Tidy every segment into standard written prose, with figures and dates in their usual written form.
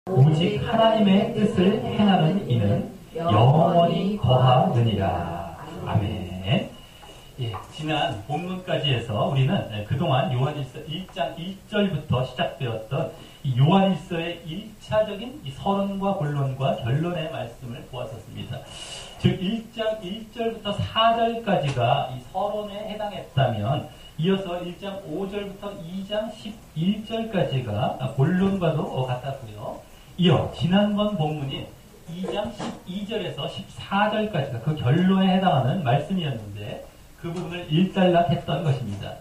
오직 하나님의 뜻을 행하는 이는 영원히 거하느니라. 아멘. 예, 지난 본문까지 해서 우리는 그동안 요한일서 1장 1절부터 시작되었던 이 요한일서의 1차적인 이 서론과 본론과 결론의 말씀을 보았었습니다. 즉 1장 1절부터 4절까지가 이 서론에 해당했다면 이어서 1장 5절부터 2장 11절까지가 본론과도 같았고요. 이어 지난번 본문인 2장 12절에서 14절까지가 그 결론에 해당하는 말씀이었는데 그 부분을 일단락했던 것입니다.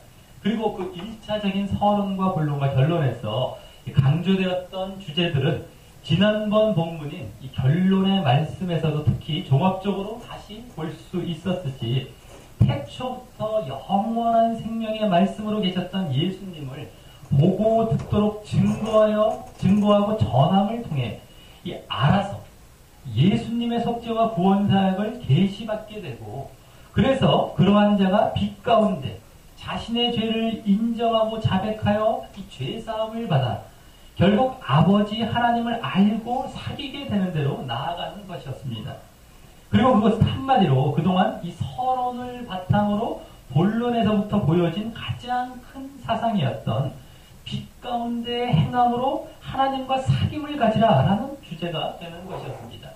그리고 그 1차적인 서론과 본론과 결론에서 강조되었던 주제들은 지난번 본문인 이 결론의 말씀에서도 특히 종합적으로 다시 볼 수 있었듯이 태초부터 영원한 생명의 말씀으로 계셨던 예수님을 보고 듣도록 증거하고 전함을 통해 알아서 예수님의 속죄와 구원 사역을 계시받게 되고, 그래서 그러한 자가 빛 가운데 자신의 죄를 인정하고 자백하여 이 죄사함을 받아 결국 아버지 하나님을 알고 사귀게 되는 대로 나아가는 것이었습니다. 그리고 그것은 한마디로 그동안 이 서론을 바탕으로 본론에서부터 보여진 가장 큰 사상이었던 빛 가운데 행함으로 하나님과 사귐을 가지라라는 주제가 되는 것이었습니다.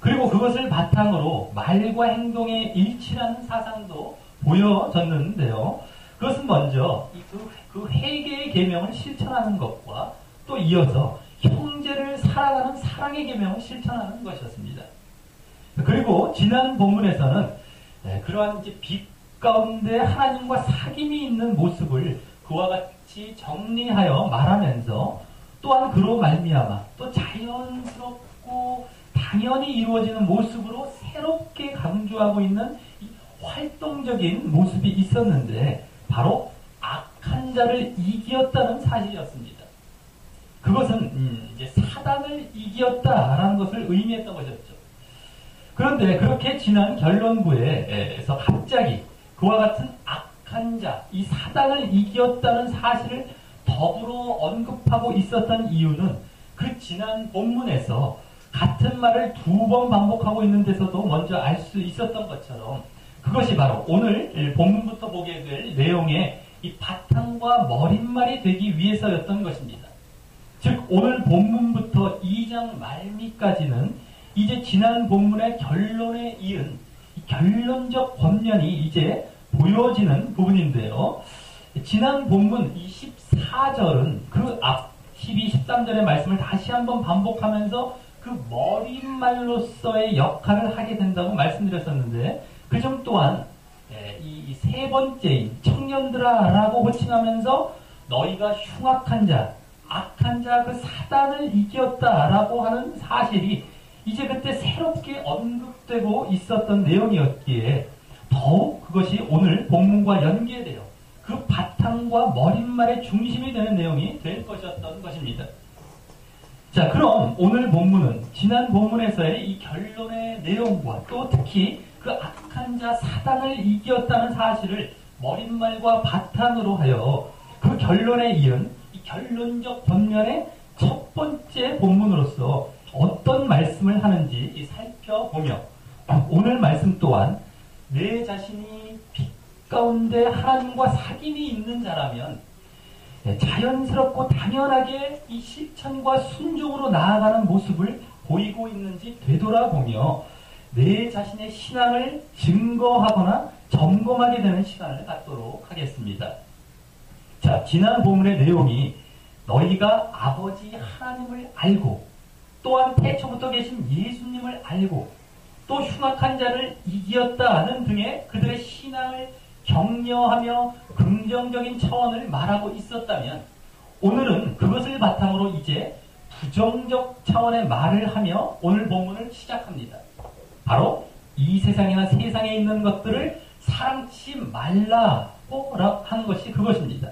그리고 그것을 바탕으로 말과 행동의 일치라는 사상도 보여졌는데요. 그것은 먼저 그 회개의 계명을 실천하는 것과 또 이어서 형제를 사랑하는 사랑의 계명을 실천하는 것이었습니다. 그리고 지난 본문에서는 그러한 이제 빛 가운데 하나님과 사귐이 있는 모습을 그와 같이 정리하여 말하면서 또한 그로 말미암아 또 자연스럽고 당연히 이루어지는 모습으로 새롭게 강조하고 있는 이 활동적인 모습이 있었는데 바로 악한 자를 이기었다는 사실이었습니다. 그것은 이제 사단을 이기었다라는 것을 의미했던 것이었죠. 그런데 그렇게 지난 결론부에서 갑자기 그와 같은 악한 자, 이 사단을 이기었다는 사실을 더불어 언급하고 있었던 이유는 그 지난 본문에서 같은 말을 두 번 반복하고 있는 데서도 먼저 알 수 있었던 것처럼 그것이 바로 오늘 본문부터 보게 될 내용의 이 바탕과 머릿말이 되기 위해서였던 것입니다. 즉 오늘 본문부터 2장 말미까지는 이제 지난 본문의 결론에 이은 결론적 권면이 이제 보여지는 부분인데요. 지난 본문 24절은 그 앞 12, 13절의 말씀을 다시 한번 반복하면서 그 머릿말로서의 역할을 하게 된다고 말씀드렸었는데 그 점 또한 이 세 번째인 청년들아라고 호칭하면서 너희가 흉악한 자, 악한 자 그 사단을 이겼다라고 하는 사실이 이제 그때 새롭게 언급되고 있었던 내용이었기에 더욱 그것이 오늘 본문과 연계되어 그 바탕과 머릿말의 중심이 되는 내용이 될 것이었던 것입니다. 자, 그럼 오늘 본문은 지난 본문에서의 이 결론의 내용과 또 특히 그 악한 자 사단을 이겼다는 사실을 머릿말과 바탕으로 하여 그 결론에 이은 이 결론적 권면의 첫 번째 본문으로서 어떤 말씀을 하는지 살펴보며 오늘 말씀 또한 내 자신이 빛 가운데 하나님과 사귐이 있는 자라면 자연스럽고 당연하게 이 실천과 순종으로 나아가는 모습을 보이고 있는지 되돌아보며 내 자신의 신앙을 증거하거나 점검하게 되는 시간을 갖도록 하겠습니다. 자, 지난 본문의 내용이 너희가 아버지 하나님을 알고 또한 태초부터 계신 예수님을 알고 또 흉악한 자를 이기었다는 등의 그들의 신앙을 격려하며 긍정적인 차원을 말하고 있었다면 오늘은 그것을 바탕으로 이제 부정적 차원의 말을 하며 오늘 본문을 시작합니다. 바로 이 세상이나 세상에 있는 것들을 사랑치 말라고 하는 것이 그것입니다.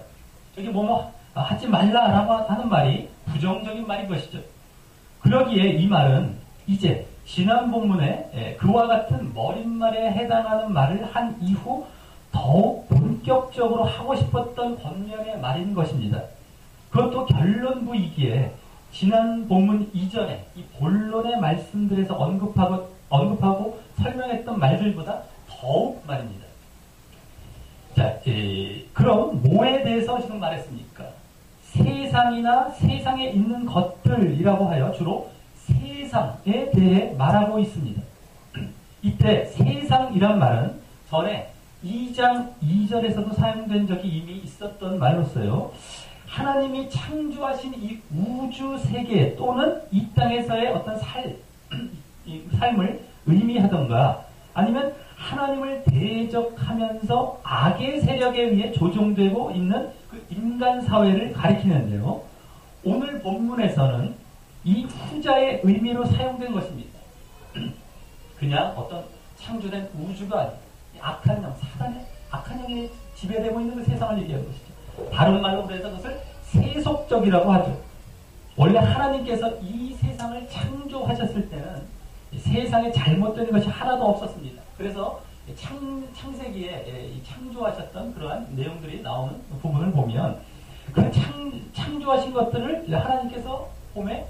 저기 뭐뭐 하지 말라라고 하는 말이 부정적인 말인 것이죠. 그러기에 이 말은 이제 지난 본문에 그와 같은 머릿말에 해당하는 말을 한 이후 더욱 본격적으로 하고 싶었던 권면의 말인 것입니다. 그것도 결론부이기에 지난 본문 이전에 이 본론의 말씀들에서 언급하고 설명했던 말들보다 더욱 말입니다. 자, 그럼 뭐에 대해서 지금 말했습니까? 세상이나 세상에 있는 것들이라고 하여 주로 세상에 대해 말하고 있습니다. 이때 세상이란 말은 전에 2장 2절에서도 사용된 적이 이미 있었던 말로서요. 하나님이 창조하신 이 우주 세계 또는 이 땅에서의 어떤 삶을 의미하던가 아니면 하나님을 대적하면서 악의 세력에 의해 조종되고 있는 그 인간 사회를 가리키는데요. 오늘 본문에서는 이 후자의 의미로 사용된 것입니다. 그냥 어떤 창조된 우주가 아니고 악한 영, 사단의 악한 영이 지배되고 있는 그 세상을 얘기하는 것이죠. 다른 말로 그래서 그것을 세속적이라고 하죠. 원래 하나님께서 이 세상을 창조하셨을 때는 세상에 잘못된 것이 하나도 없었습니다. 그래서 창세기에 창조하셨던 그러한 내용들이 나오는 부분을 보면 그 창조하신 것들을 하나님께서 보면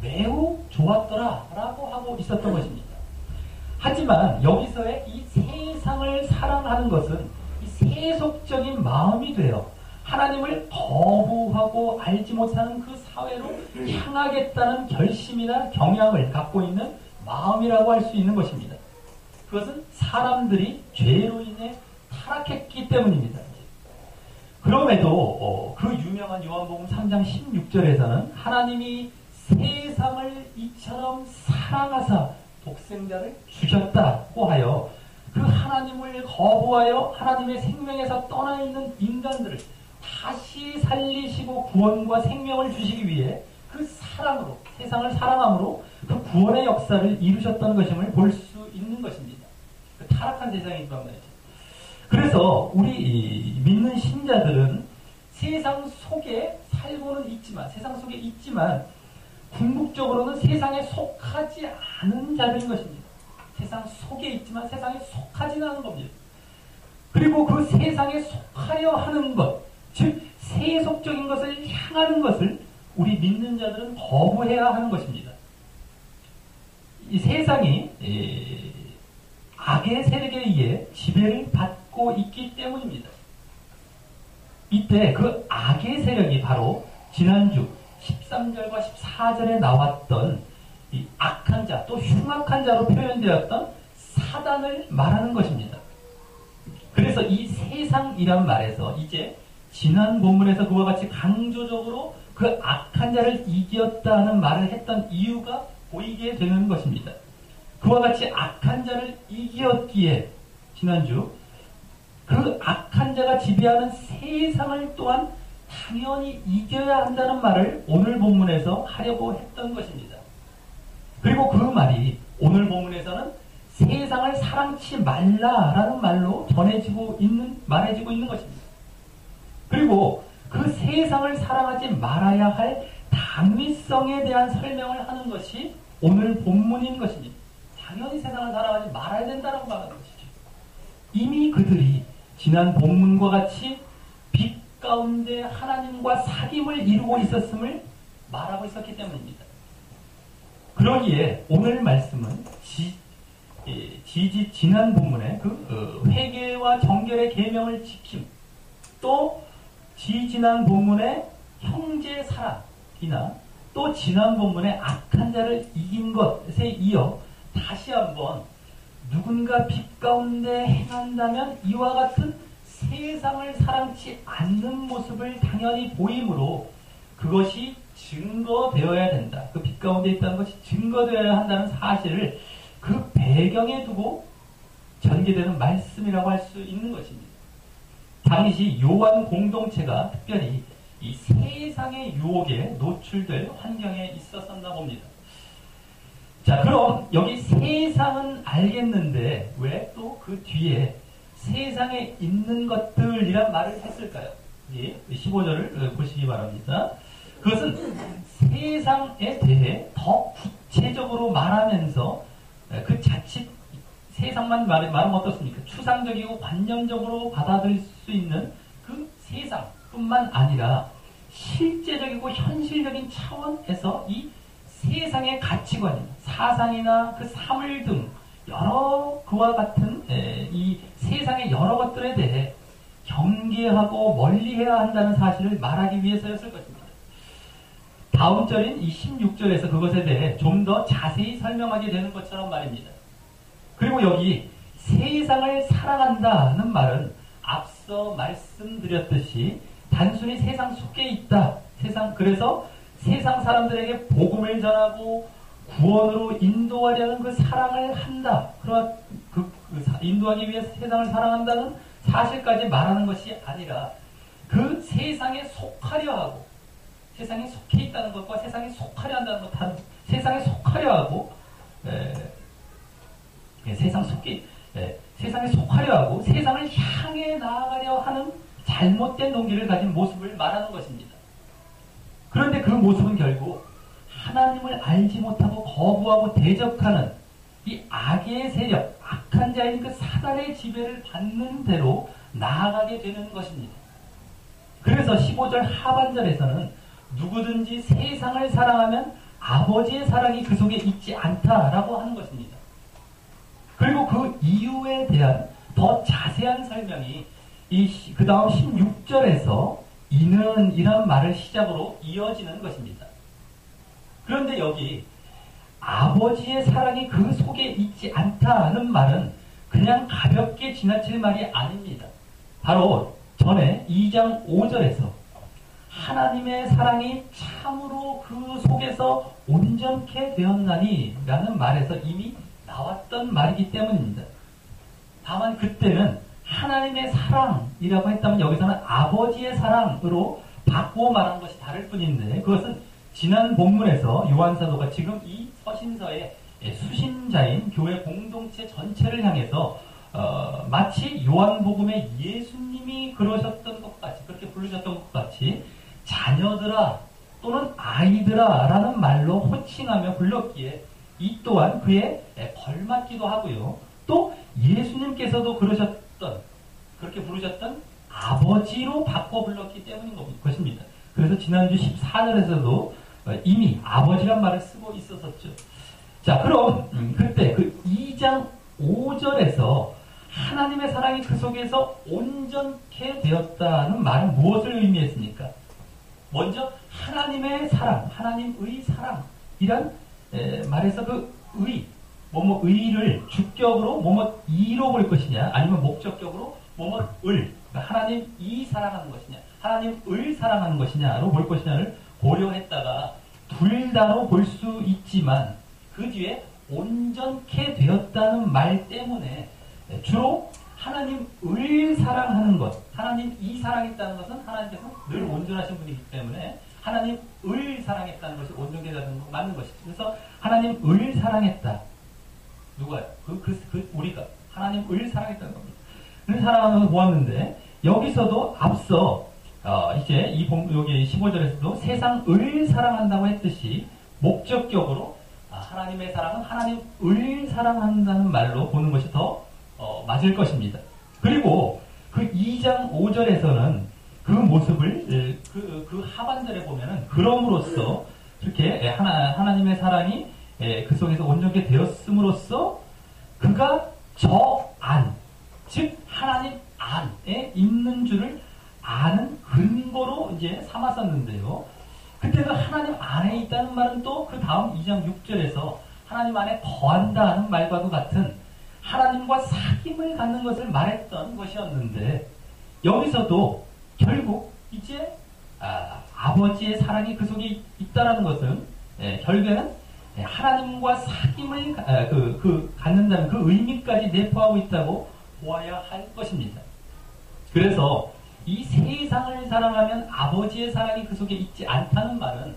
매우 좋았더라라고 하고 있었던 것입니다. 하지만 여기서의 이 세상을 사랑하는 것은 이 세속적인 마음이 되어 하나님을 거부하고 알지 못하는 그 사회로 향하겠다는 결심이나 경향을 갖고 있는 마음이라고 할 수 있는 것입니다. 그것은 사람들이 죄로 인해 타락했기 때문입니다. 그럼에도 그 유명한 요한복음 3장 16절에서는 하나님이 세상을 이처럼 사랑하사 독생자를 주셨다고 하여 그 하나님을 거부하여 하나님의 생명에서 떠나 있는 인간들을 다시 살리시고 구원과 생명을 주시기 위해 그 사랑으로 세상을 사랑함으로 그 구원의 역사를 이루셨던 것임을 볼 수 있는 것입니다. 그 타락한 세상이지만 말이죠. 그래서 우리 믿는 신자들은 세상 속에 살고는 있지만 세상 속에 있지만 궁극적으로는 세상에 속하지 않은 자들인 것입니다. 세상 속에 있지만 세상에 속하지 않은 겁니다. 그리고 그 세상에 속하려 하는 것, 즉 세속적인 것을 향하는 것을 우리 믿는 자들은 거부해야 하는 것입니다. 이 세상이 악의 세력에 의해 지배를 받고 있기 때문입니다. 이때 그 악의 세력이 바로 지난주 13절과 14절에 나왔던 이 악한 자, 또 흉악한 자로 표현되었던 사단을 말하는 것입니다. 그래서 이 세상이란 말에서 이제 지난 본문에서 그와 같이 강조적으로 그 악한 자를 이겼다는 말을 했던 이유가 보이게 되는 것입니다. 그와 같이 악한 자를 이겼기에 지난주 그 악한 자가 지배하는 세상을 또한 당연히 이겨야 한다는 말을 오늘 본문에서 하려고 했던 것입니다. 그리고 그 말이 오늘 본문에서는 세상을 사랑치 말라라는 말로 말해지고 있는 것입니다. 그리고 그 세상을 사랑하지 말아야 할 당위성에 대한 설명을 하는 것이 오늘 본문인 것입니다. 당연히 세상을 사랑하지 말아야 된다는 말하는 것이죠. 이미 그들이 지난 본문과 같이 빛 가운데 하나님과 사귐을 이루고 있었음을 말하고 있었기 때문입니다. 그러기에 오늘 말씀은 지난 본문의 그 회개와 정결의 계명을 지킴, 또 지난 본문의 형제 사랑이나 또 지난 본문의 악한 자를 이긴 것에 이어 다시 한번 누군가 빛 가운데 행한다면 이와 같은 세상을 사랑치 않는 모습을 당연히 보이므로 그것이 증거되어야 된다. 그 빛 가운데 있다는 것이 증거되어야 한다는 사실을 그 배경에 두고 전개되는 말씀이라고 할 수 있는 것입니다. 당시 요한 공동체가 특별히 이 세상의 유혹에 노출될 환경에 있었었나 봅니다. 자, 그럼 여기 세상은 알겠는데 왜 또 그 뒤에 세상에 있는 것들이란 말을 했을까요? 15절을 보시기 바랍니다. 그것은 세상에 대해 더 구체적으로 말하면서 그 자칫 세상만 말하면 어떻습니까? 추상적이고 관념적으로 받아들일 수 있는 그 세상뿐만 아니라 실제적이고 현실적인 차원에서 이 세상의 가치관이나 사상이나 그 사물 등 여러 그와 같은 이 세상의 여러 것들에 대해 경계하고 멀리해야 한다는 사실을 말하기 위해서였을 것입니다. 다음 절인 이 16절에서 그것에 대해 좀 더 자세히 설명하게 되는 것처럼 말입니다. 그리고 여기 세상을 사랑한다는 말은 앞서 말씀드렸듯이 단순히 세상 속에 있다. 그래서 세상 사람들에게 복음을 전하고 구원으로 인도하려는 그 사랑을 한다. 그러나 인도하기 위해서 세상을 사랑한다는 사실까지 말하는 것이 아니라 그 세상에 속하려 하고 세상에 속해 있다는 것과 세상에 속하려 한다는 것, 세상에 속하려 하고 세상에 속하려 하고 세상을 향해 나아가려 하는 잘못된 동기를 가진 모습을 말하는 것입니다. 그런데 그 모습은 결국 하나님을 알지 못하고 거부하고 대적하는 이 악의 세력, 악한 자인 그 사단의 지배를 받는 대로 나아가게 되는 것입니다. 그래서 15절 하반절에서는 누구든지 세상을 사랑하면 아버지의 사랑이 그 속에 있지 않다라고 하는 것입니다. 그리고 그 이유에 대한 더 자세한 설명이 그 다음 16절에서 이는 이란 말을 시작으로 이어지는 것입니다. 그런데 여기 아버지의 사랑이 그 속에 있지 않다는 말은 그냥 가볍게 지나칠 말이 아닙니다. 바로 전에 2장 5절에서 하나님의 사랑이 참으로 그 속에서 온전케 되었나니 라는 말에서 이미 나왔던 말이기 때문입니다. 다만 그때는 하나님의 사랑이라고 했다면 여기서는 아버지의 사랑으로 바꾸어 말한 것이 다를 뿐인데 그것은 지난 본문에서 요한사도가 지금 이 서신서의 수신자인 교회 공동체 전체를 향해서 마치 요한복음의 예수님이 그러셨던 것 같이 그렇게 부르셨던 것 같이 자녀들아 또는 아이들아 라는 말로 호칭하며 불렀기에 이 또한 그에 걸맞기도 하고요. 또 예수님께서도 그렇게 부르셨던 아버지로 바꿔 불렀기 때문인 것입니다. 그래서 지난주 14절에서도 이미 아버지란 말을 쓰고 있었었죠. 자, 그럼 그때 그 2장 5절에서 하나님의 사랑이 그 속에서 온전케 되었다는 말은 무엇을 의미했습니까? 먼저 하나님의 사랑, 하나님의 사랑이란 말에서 그 의를 주격으로 이로 볼 것이냐 아니면 목적격으로 을 하나님 이 사랑하는 것이냐 하나님을 사랑하는 것이냐로 볼 것이냐를 고려했다가 둘 다로 볼 수 있지만 그 뒤에 온전케 되었다는 말 때문에 주로 하나님을 사랑하는 것, 하나님 이 사랑했다는 것은 하나님께서 늘 온전하신 분이기 때문에 하나님을 사랑했다는 것이 온전케 되는 것 맞는 것이죠. 그래서 하나님을 사랑했다. 누가요? 우리가 하나님을 사랑했다는 겁니다. 을 사랑하는 걸 보았는데 여기서도 앞서 이제 여기 15절에서도 세상을 사랑한다고 했듯이 목적격으로 하나님의 사랑은 하나님을 사랑한다는 말로 보는 것이 더 맞을 것입니다. 그리고 그 2장 5절에서는 그 모습을 그 하반절에 보면은 그럼으로써 이렇게 하나님의 사랑이 그 속에서 온전케 되었음으로써 그가 저 안, 즉 하나님 안에 있는 줄을 아는 근거로 이제 삼았었는데요. 그때 그 하나님 안에 있다는 말은 또 그 다음 2장 6절에서 하나님 안에 거한다는 말과도 같은 하나님과 사귐을 갖는 것을 말했던 것이었는데 여기서도 결국 이제 아버지의 사랑이 그 속에 있다라는 것은 결국에는 하나님과 사귐을 갖는다는 그 의미까지 내포하고 있다고 보아야 할 것입니다. 그래서 이 세상을 사랑하면 아버지의 사랑이 그 속에 있지 않다는 말은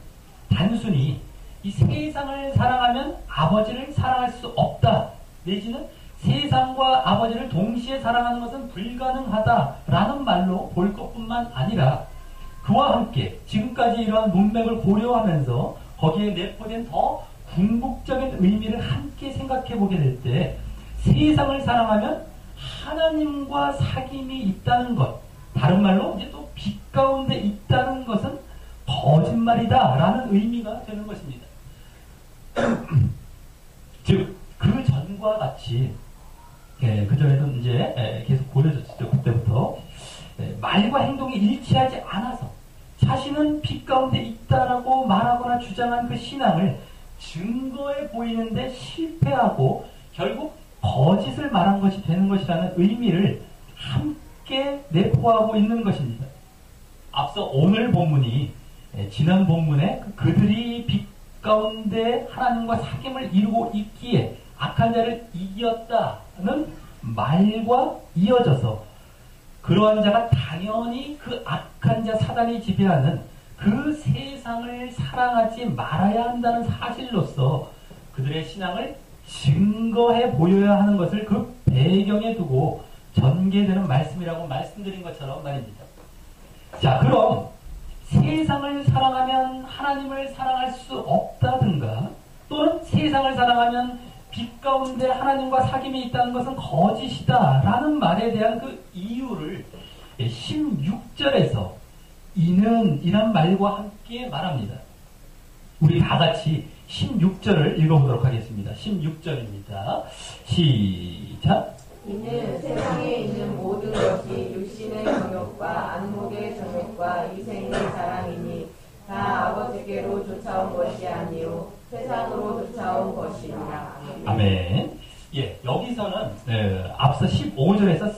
단순히 이 세상을 사랑하면 아버지를 사랑할 수 없다 내지는 세상과 아버지를 동시에 사랑하는 것은 불가능하다라는 말로 볼 것뿐만 아니라 그와 함께 지금까지 이러한 문맥을 고려하면서 거기에 내포된 더 궁극적인 의미를 함께 생각해 보게 될 때 세상을 사랑하면 하나님과 사귐이 있다는 것, 다른 말로 이제 또 빛 가운데 있다는 것은 거짓말이다 라는 의미가 되는 것입니다. 즉, 그 전과 같이 그전에도 이제 계속 보여줬죠. 그때부터 말과 행동이 일치하지 않아서 자신은 빛 가운데 있다라고 말하거나 주장한 그 신앙을 증거해 보이는데 실패하고 결국 거짓을 말한 것이 되는 것이라는 의미를 함께 내포하고 있는 것입니다. 앞서 오늘 본문이 지난 본문에 그들이 빛 가운데 하나님과 사귐을 이루고 있기에 악한 자를 이겼다는 말과 이어져서 그러한 자가 당연히 그 악한 자 사단이 지배하는 그 세상을 사랑하지 말아야 한다는 사실로서 그들의 신앙을 증거해 보여야 하는 것을 그 배경에 두고 전개되는 말씀이라고 말씀드린 것처럼 말입니다. 자, 그럼 세상을 사랑하면 하나님을 사랑할 수 없다든가 또는 세상을 사랑하면 빛 가운데 하나님과 사귐이 있다는 것은 거짓이다 라는 말에 대한 그 이유를 16절에서 이는 이란 말과 함께 말합니다. 우리 다 같이 16절을 읽어보도록 하겠습니다. 16절입니다. 시작. 이는 세상에 있는 모든 것이 육신의 정욕과 안목의 정욕과 이생의 자랑이니 다 아버지께로 쫓아온 것이 아니요 세상으로 쫓아온 것이니라. 아멘. 예, 여기서는 앞서 15절에서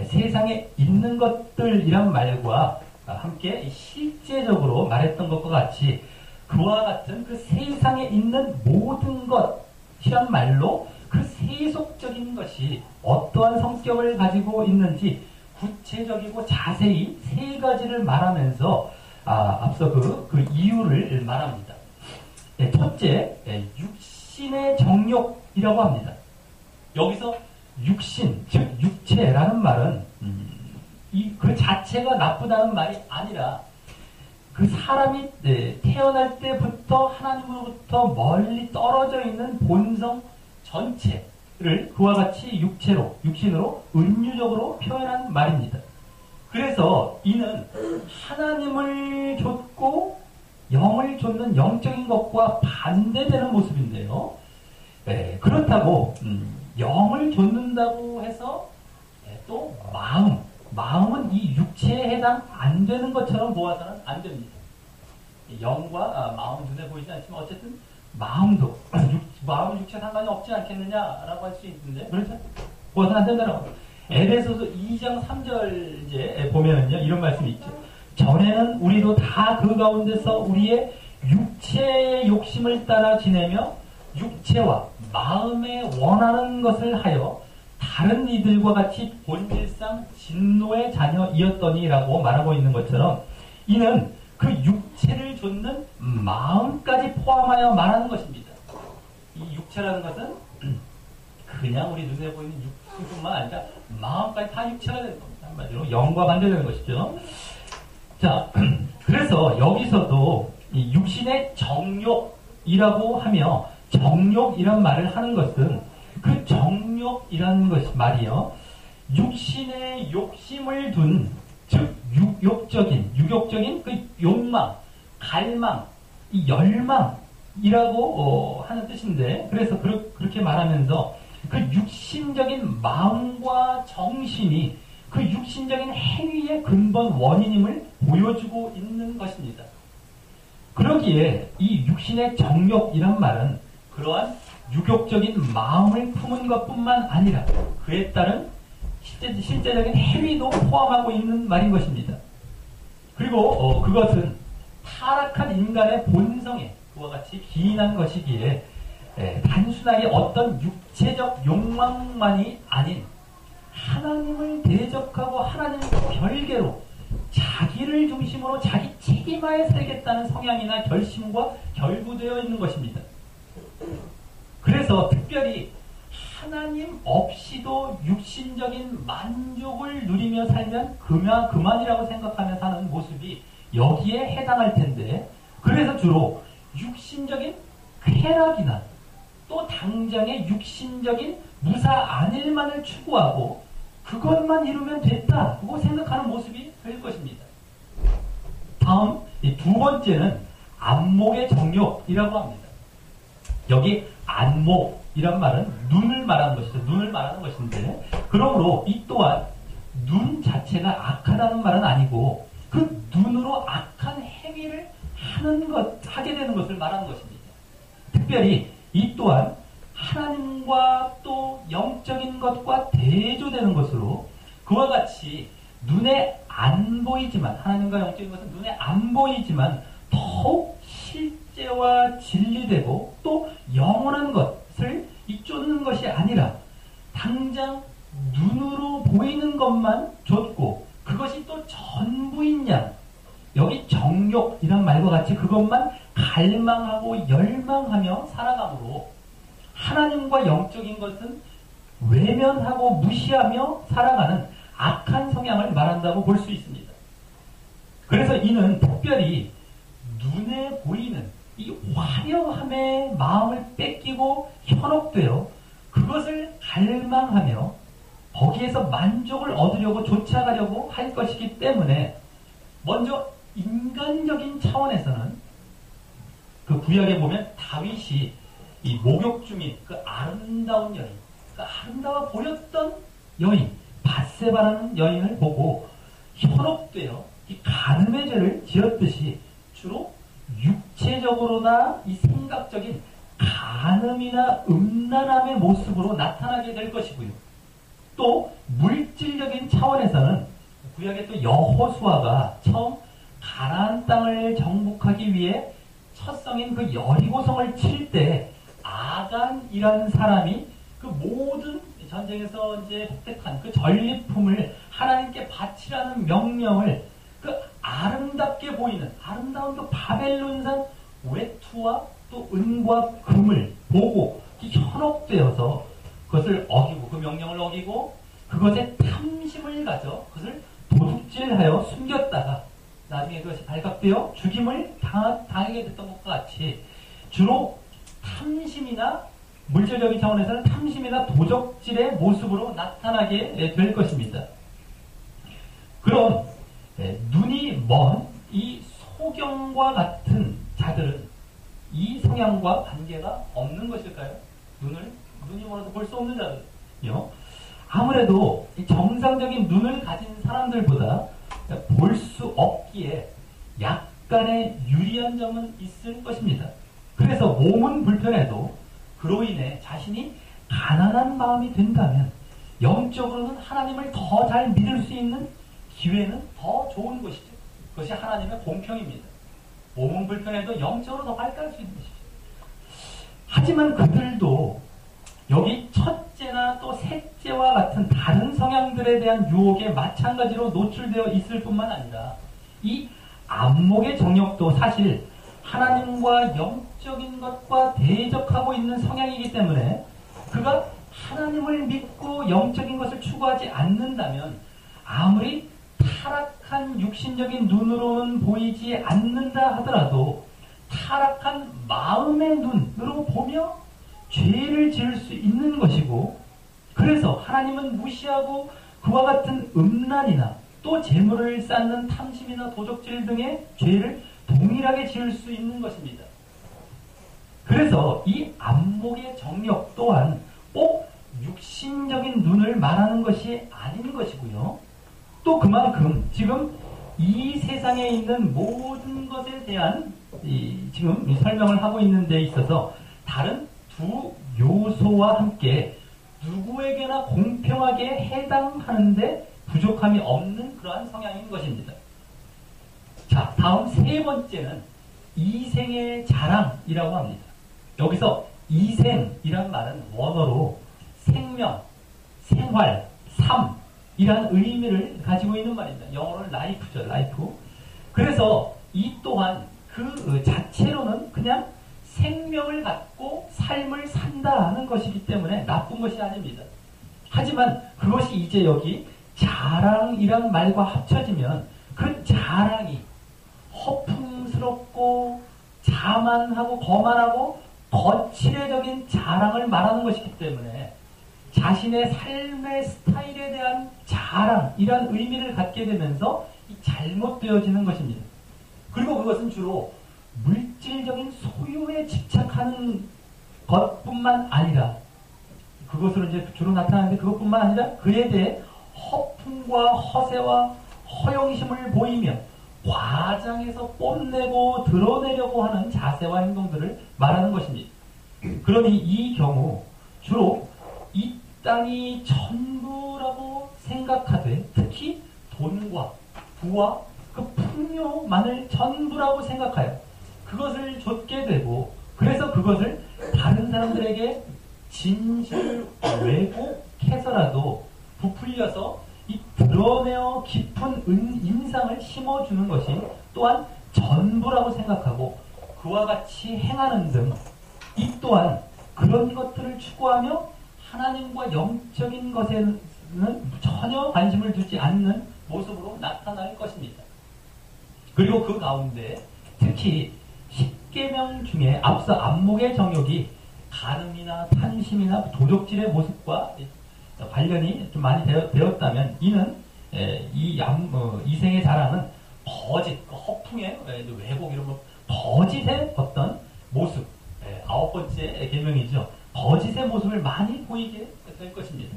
세상에 있는 것들이란 말과 함께 실제적으로 말했던 것과 같이 그와 같은 그 세상에 있는 모든 것이란 말로 그 세속적인 것이 어떠한 성격을 가지고 있는지 구체적이고 자세히 세 가지를 말하면서 앞서 그 이유를 말합니다. 첫째, 육신의 정욕이라고 합니다. 여기서 육신, 즉 육체라는 말은 그 자체가 나쁘다는 말이 아니라 그 사람이 태어날 때부터 하나님으로부터 멀리 떨어져 있는 본성 전체를 그와 같이 육신으로 은유적으로 표현한 말입니다. 그래서 이는 하나님을 좇고 영을 좇는 영적인 것과 반대되는 모습인데요. 그렇다고 영을 좇는다고 해서 또 마음은 이 육체에 해당 안 되는 것처럼 보아서는 안 됩니다. 영과 마음은 눈에 보이지 않지만 어쨌든 마음도 마음 육체 상관이 없지 않겠느냐라고 할 수 있는데 그렇죠? 보아서는 안 된다라고. 에베소서 2장 3절 이제 보면은요 이런 말씀이 있죠. 전에는 우리도 다 그 가운데서 우리의 육체의 욕심을 따라 지내며 육체와 마음에 원하는 것을 하여 다른 이들과 같이 본질상 진노의 자녀이었더니라고 말하고 있는 것처럼 이는 그 육체를 좇는 마음까지 포함하여 말하는 것입니다. 이 육체라는 것은 그냥 우리 눈에 보이는 육체뿐만 아니라 마음까지 다 육체가 되는 겁니다. 한마디로 영과 반대되는 것이죠. 자, 그래서 여기서도 이 육신의 정욕이라고 하며 정욕이란 말을 하는 것은 그 정욕이라는 것 말이요. 육신의 욕심을 둔, 즉 유욕적인 그 욕망, 갈망, 이 열망이라고 하는 뜻인데 그래서 그렇게 말하면서 그 육신적인 마음과 정신이 그 육신적인 행위의 근본 원인임을 보여주고 있는 것입니다. 그러기에 이 육신의 정욕이란 말은 그러한 유욕적인 마음을 품은 것뿐만 아니라 그에 따른 실제적인 행위도 포함하고 있는 말인 것입니다. 그리고 그것은 타락한 인간의 본성에 그와 같이 기인한 것이기에 단순하게 어떤 육체적 욕망만이 아닌 하나님을 대적하고 하나님과 별개로 자기를 중심으로 자기 책임하에 살겠다는 성향이나 결심과 결부되어 있는 것입니다. 그래서 특별히 하나님 없이도 육신적인 만족을 누리며 살면 그만이라고 생각하며 사는 모습이 여기에 해당할 텐데 그래서 주로 육신적인 쾌락이나 또 당장의 육신적인 무사 안일만을 추구하고 그것만 이루면 됐다고 생각하는 모습이 될 것입니다. 다음 이 두 번째는 안목의 정욕이라고 합니다. 여기 안목이란 말은 눈을 말하는 것이죠. 눈을 말하는 것인데, 그러므로 이 또한 눈 자체가 악하다는 말은 아니고 그 눈으로 악한 행위를 하게 되는 것을 말하는 것입니다. 특별히 이 또한 하나님과 또 영적인 것과 대조되는 것으로 그와 같이 눈에 안 보이지만, 하나님과 영적인 것은 눈에 안 보이지만 더욱 실제와 진리되고 또 영원한 것을 쫓는 것이 아니라 당장 눈으로 보이는 것만 좇고 그것이 또 전부인 양, 여기 정욕이란 말과 같이 그것만 갈망하고 열망하며 살아가므로 하나님과 영적인 것은 외면하고 무시하며 살아가는 악한 성향을 말한다고 볼 수 있습니다. 그래서 이는 특별히 눈에 보이는 이 화려함의 마음을 뺏기고 현혹되어 그것을 갈망하며 거기에서 만족을 얻으려고 쫓아가려고 할 것이기 때문에 먼저 인간적인 차원에서는 그 구약에 보면 다윗이 이 목욕 중인 그 아름다운 여인, 그 아름다워 보였던 여인, 밧세바라는 여인을 보고 현혹되어 이 간음의 죄를 지었듯이 주로 육체적으로나 이 생각적인 간음이나 음란함의 모습으로 나타나게 될 것이고요. 또 물질적인 차원에서는 구약의 또 여호수아가 처음 가나안 땅을 정복하기 위해 첫 성인 그 여리고성을 칠 때 아간이라는 사람이 그 모든 전쟁에서 이제 획득한 그 전리품을 하나님께 바치라는 명령을 그 아름답게 보이는 아름다운 그 바벨론산 외투와 또 은과 금을 보고 현혹되어서 그것을 어기고 그 명령을 어기고 그것에 탐심을 가져 그것을 도둑질하여 숨겼다가 나중에 그것이 발각되어 죽임을 당하게 됐던 것과 같이 주로 탐심이나 물질적인 차원에서는 탐심이나 도적질의 모습으로 나타나게 될 것입니다. 그런 눈이 먼 이 소경과 같은 자들은 이 성향과 관계가 없는 것일까요? 눈이 멀어도 볼 수 없는 자들요. 아무래도 정상적인 눈을 가진 사람들보다 볼 수 없기에 약간의 유리한 점은 있을 것입니다. 그래서 몸은 불편해도 그로 인해 자신이 가난한 마음이 된다면 영적으로는 하나님을 더 잘 믿을 수 있는 기회는 더 좋은 것이죠. 그것이 하나님의 공평입니다. 몸은 불편해도 영적으로 더 발달할 수 있는 것이죠. 하지만 그들도 여기 첫째나 또 셋째와 같은 다른 성향들에 대한 유혹에 마찬가지로 노출되어 있을 뿐만 아니라 이 안목의 정욕도 사실 하나님과 영적인 것과 대적하고 있는 성향이기 때문에 그가 하나님을 믿고 영적인 것을 추구하지 않는다면 아무리 타락한 육신적인 눈으로는 보이지 않는다 하더라도 타락한 마음의 눈으로 보며 죄를 지을 수 있는 것이고, 그래서 하나님은 무시하고 그와 같은 음란이나 또 재물을 쌓는 탐심이나 도적질 등의 죄를 동일하게 지을 수 있는 것입니다. 그래서 이 안목의 정욕 또한 꼭 육신적인 눈을 말하는 것이 아닌 것이고요. 또 그만큼 지금 이 세상에 있는 모든 것에 대한 지금 설명을 하고 있는 데 있어서 다른 두 요소와 함께 누구에게나 공평하게 해당하는데 부족함이 없는 그러한 성향인 것입니다. 자, 다음 세 번째는 이생의 자랑이라고 합니다. 여기서 이생이란 말은 원어로 생명, 생활, 삶이란 의미를 가지고 있는 말입니다. 영어로는 life죠, life. 그래서 이 또한 그 자체로는 그냥 생명을 갖고 삶을 산다 하는 것이기 때문에 나쁜 것이 아닙니다. 하지만 그것이 이제 여기 자랑이란 말과 합쳐지면 그 자랑이 허풍스럽고 자만하고 거만하고 거칠애적인 자랑을 말하는 것이기 때문에 자신의 삶의 스타일에 대한 자랑이란 의미를 갖게 되면서 잘못되어지는 것입니다. 그리고 그것은 주로 물질적인 소유에 집착하는 것뿐만 아니라 그것으로 이제 주로 나타나는데 그것뿐만 아니라 그에 대해 허풍과 허세와 허영심을 보이며 과장해서 뽐내고 드러내려고 하는 자세와 행동들을 말하는 것입니다. 그러니 이 경우 주로 이 땅이 전부라고 생각하되 특히 돈과 부와 그 풍요만을 전부라고 생각하여 그것을 좇게 되고 그래서 그것을 다른 사람들에게 진실 왜곡해서라도 부풀려서 이 드러내어 깊은 인상을 심어주는 것이 또한 전부라고 생각하고 그와 같이 행하는 등 이 또한 그런 것들을 추구하며 하나님과 영적인 것에는 전혀 관심을 두지 않는 모습으로 나타날 것입니다. 그리고 그 가운데 특히 10계명 중에 앞서 안목의 정욕이 간음이나 탐심이나 도적질의 모습과 관련이 좀 많이 되었다면 이는 이생의 자랑은 거짓, 허풍의 왜곡 이런 거 거짓의 어떤 모습 9번째 계명이죠. 거짓의 모습을 많이 보이게 될 것입니다.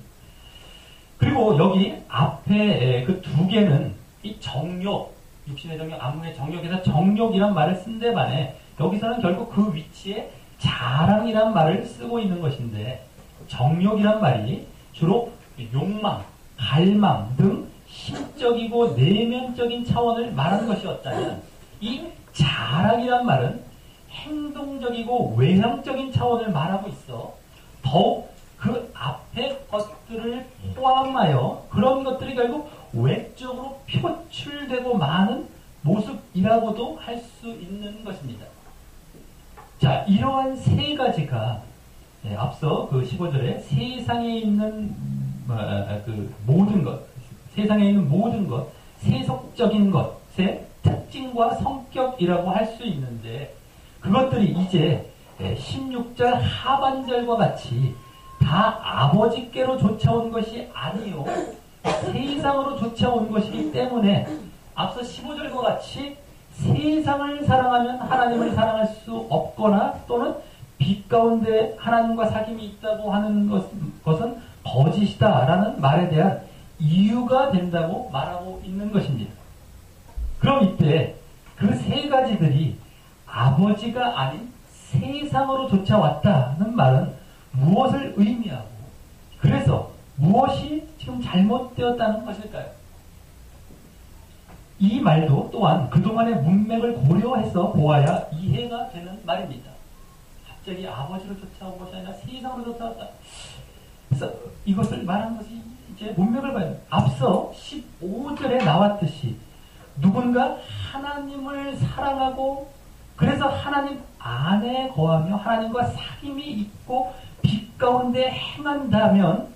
그리고 여기 앞에 그 두 개는 이 정욕, 육신의 정욕, 안목의 정욕에서 정욕이란 말을 쓴 데 반해 여기서는 결국 그 위치에 자랑이란 말을 쓰고 있는 것인데 정욕이란 말이 주로 욕망, 갈망 등 심적이고 내면적인 차원을 말하는 것이었다면 이 자랑이란 말은 행동적이고 외형적인 차원을 말하고 있어 더욱 그 앞에 것들을 포함하여 그런 것들이 결국 외적으로 표출되고 많은 모습이라고도 할 수 있는 것입니다. 자, 이러한 세 가지가 앞서 그 15절에 세상에 있는 그 모든 것, 세상에 있는 모든 것, 세속적인 것의 특징과 성격이라고 할 수 있는데 그것들이 이제 16절 하반절과 같이 다 아버지께로 쫓아온 것이 아니요 세상으로 쫓아온 것이기 때문에 앞서 15절과 같이 세상을 사랑하면 하나님을 사랑할 수 없거나 또는 빛 가운데 하나님과 사귐이 있다고 하는 것은 거짓이다라는 말에 대한 이유가 된다고 말하고 있는 것입니다. 그럼 이때 그 세 가지들이 아버지가 아닌 세상으로 쫓아왔다는 말은 무엇을 의미하고 그래서 무엇이 지금 잘못되었다는 것일까요? 이 말도 또한 그동안의 문맥을 고려해서 보아야 이해가 되는 말입니다. 갑자기 아버지로 쫓아온 것이 아니라 세상으로 쫓아왔다. 그래서 이것을 말하는 것이 이제 문맥을 봐야 합니다. 앞서 15절에 나왔듯이 누군가 하나님을 사랑하고 그래서 하나님 안에 거하며 하나님과 사귐이 있고 빛 가운데 행한다면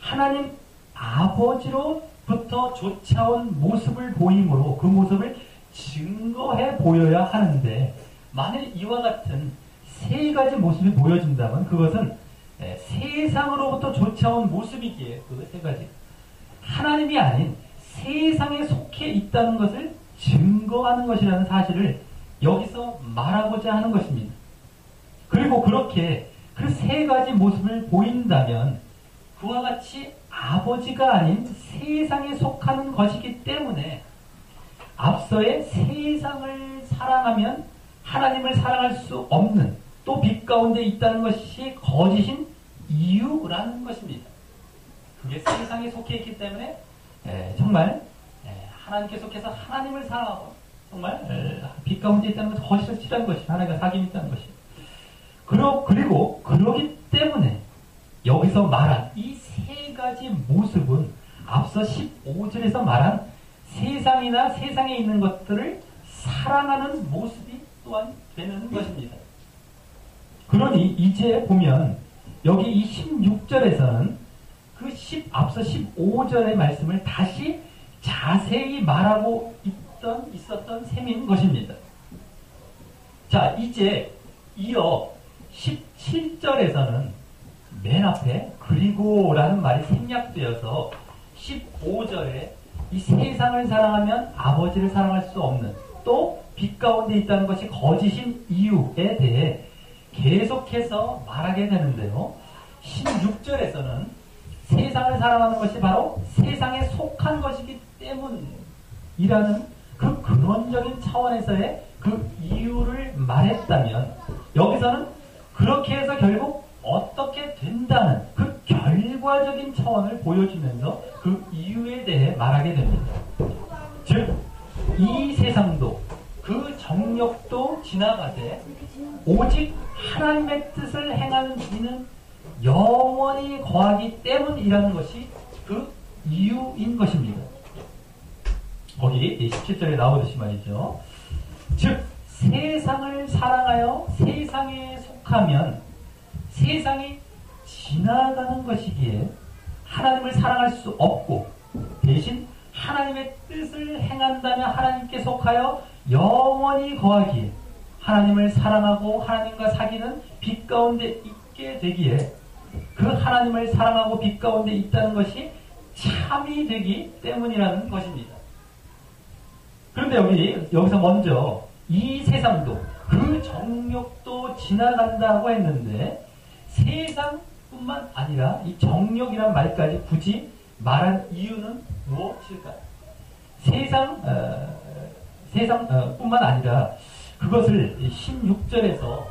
하나님 아버지로부터 쫓아온 모습을 보이므로 그 모습을 증거해 보여야 하는데 만일 이와 같은 세 가지 모습이 보여진다면 그것은 세상으로부터 쫓아온 모습이기에 그 세 가지 하나님이 아닌 세상에 속해 있다는 것을 증거하는 것이라는 사실을 여기서 말하고자 하는 것입니다. 그리고 그렇게 그 세 가지 모습을 보인다면 그와 같이 아버지가 아닌 세상에 속하는 것이기 때문에 앞서의 세상을 사랑하면 하나님을 사랑할 수 없는 또 빛 가운데 있다는 것이 거짓인 이유라는 것입니다. 그게 세상에 속해 있기 때문에 정말 하나님께 속해서 하나님을 사랑하고 정말 빛 가운데 있다는 것은 거짓을 치라는 것이 하나님과 사귐이 있다는 것이 그리고 그러기 때문에 여기서 말한 이 세 가지 모습은 앞서 15절에서 말한 세상이나 세상에 있는 것들을 사랑하는 모습이 또한 되는 것입니다. 그러니 이제 보면 여기 이 16절에서는 그 앞서 15절의 말씀을 다시 자세히 말하고 있었던 셈인 것입니다. 자, 이제 이어 17절에서는 맨 앞에 그리고라는 말이 생략되어서 15절에 이 세상을 사랑하면 아버지를 사랑할 수 없는 또 빛 가운데 있다는 것이 거짓인 이유에 대해 계속해서 말하게 되는데요. 16절에서는 세상을 사랑하는 것이 바로 세상에 속한 것이기 때문이라는 그 근원적인 차원에서의 그 이유를 말했다면, 여기서는 그렇게 해서 결국 어떻게 된다는 그 결과적인 차원을 보여주면서 그 이유에 대해 말하게 됩니다. 즉, 이 세상도 그 정욕도 지나가되 오직 하나님의 뜻을 행하는 이는 영원히 거하기 때문이라는 것이 그 이유인 것입니다. 거기 17절에 나오듯이 말이죠. 즉 세상을 사랑하여 세상에 속하면 세상이 지나가는 것이기에 하나님을 사랑할 수 없고, 대신 하나님의 뜻을 행한다면 하나님께 속하여 영원히 거하기에 하나님을 사랑하고 하나님과 사귀는 빛 가운데 있게 되기에 그 하나님을 사랑하고 빛 가운데 있다는 것이 참이 되기 때문이라는 것입니다. 그런데 여기서 먼저 이 세상도 그 정욕도 지나간다고 했는데, 세상뿐만 아니라 이 정욕이란 말까지 굳이 말한 이유는 무엇일까요? 세상뿐만 아니라 그것을 16절에서